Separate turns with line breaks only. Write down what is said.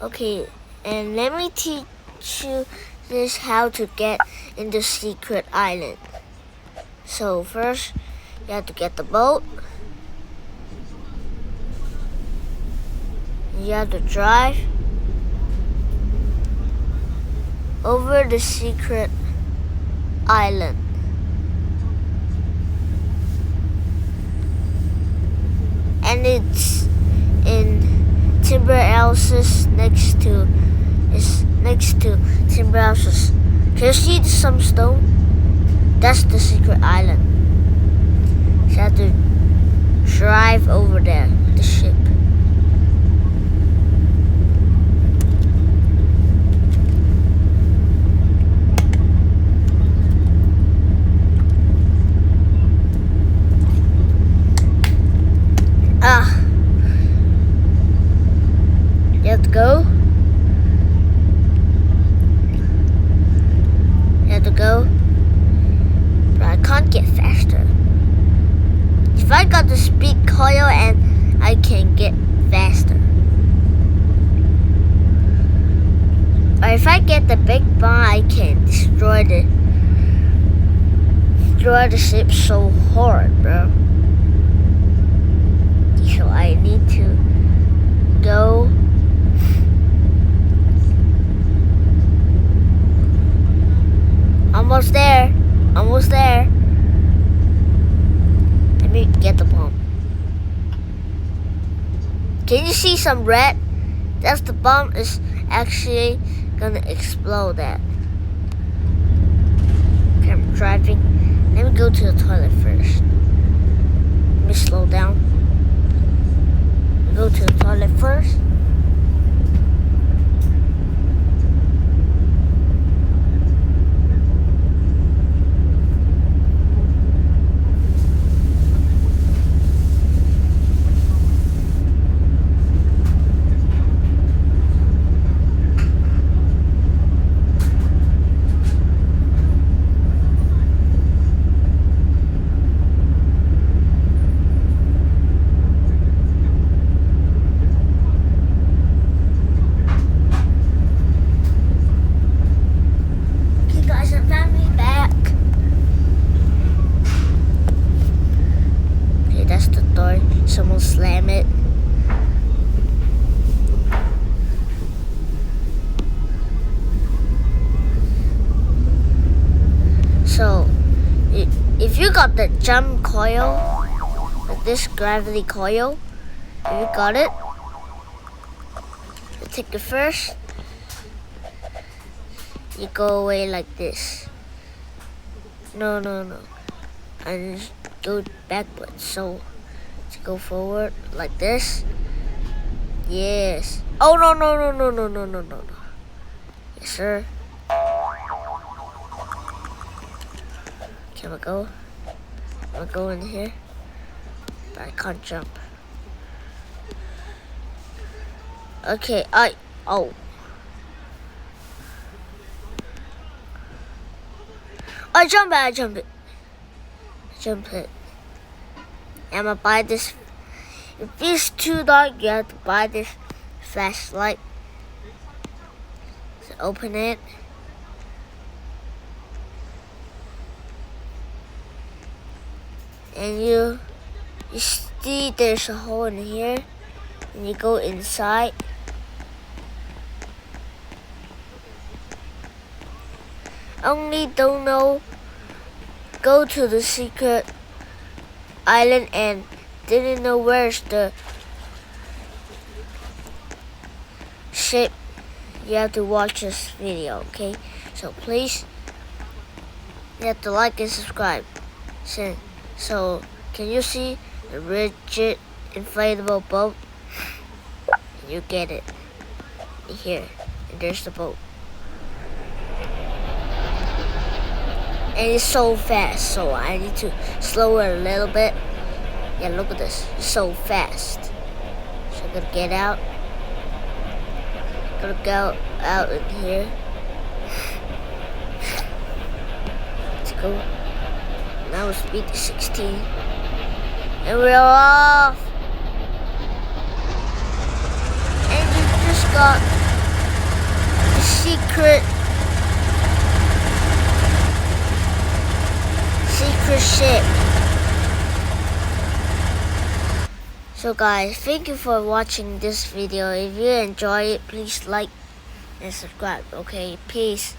Okay, and let me teach you this how to get in the secret island. So first, you have to get the boat. You have to drive over the secret island. And it's in Timber Houses next to Timber Houses. Can you see some stone? That's the secret island. So you have to drive over there with the ship. You have to go. You have to go. But I can't get faster. If I got the speed coil and I can get faster. Or if I get the big bomb, I can destroy the ship so hard, bro. So I need to go. Almost there. Almost there. Let me get the bomb. Can you see some red? That's the bomb is actually gonna explode that. Okay, I'm driving. Let me go to the toilet first. Let me slow down. Go to the toilet first. Someone slam it. So, if you got the jump coil, like this gravity coil, if you got it, you take it first. You go away like this. No. And just go backwards. So. To go forward like this. Yes. Oh no. Yes, sir. Can I go? I'm gonna go in here. But I can't jump. Okay, I jump it. I'm gonna buy this. If it's too dark, you have to buy this flashlight. So open it. And you see there's a hole in here. And you go inside. Only don't know. Go to the secret island and didn't know where's the ship. You have to watch this video, okay? So please, you have to like and subscribe. So can you see the rigid inflatable boat? You get it here, and there's the boat. And it's so fast, so I need to slow it a little bit. Yeah, look at this. It's so fast. So I'm gonna get out. Gonna go out in here. Let's go. Now we're speed to 16. And we're off. And you just got secret ship. So guys, thank you for watching this video. If you enjoy it, please like and subscribe. Okay, peace.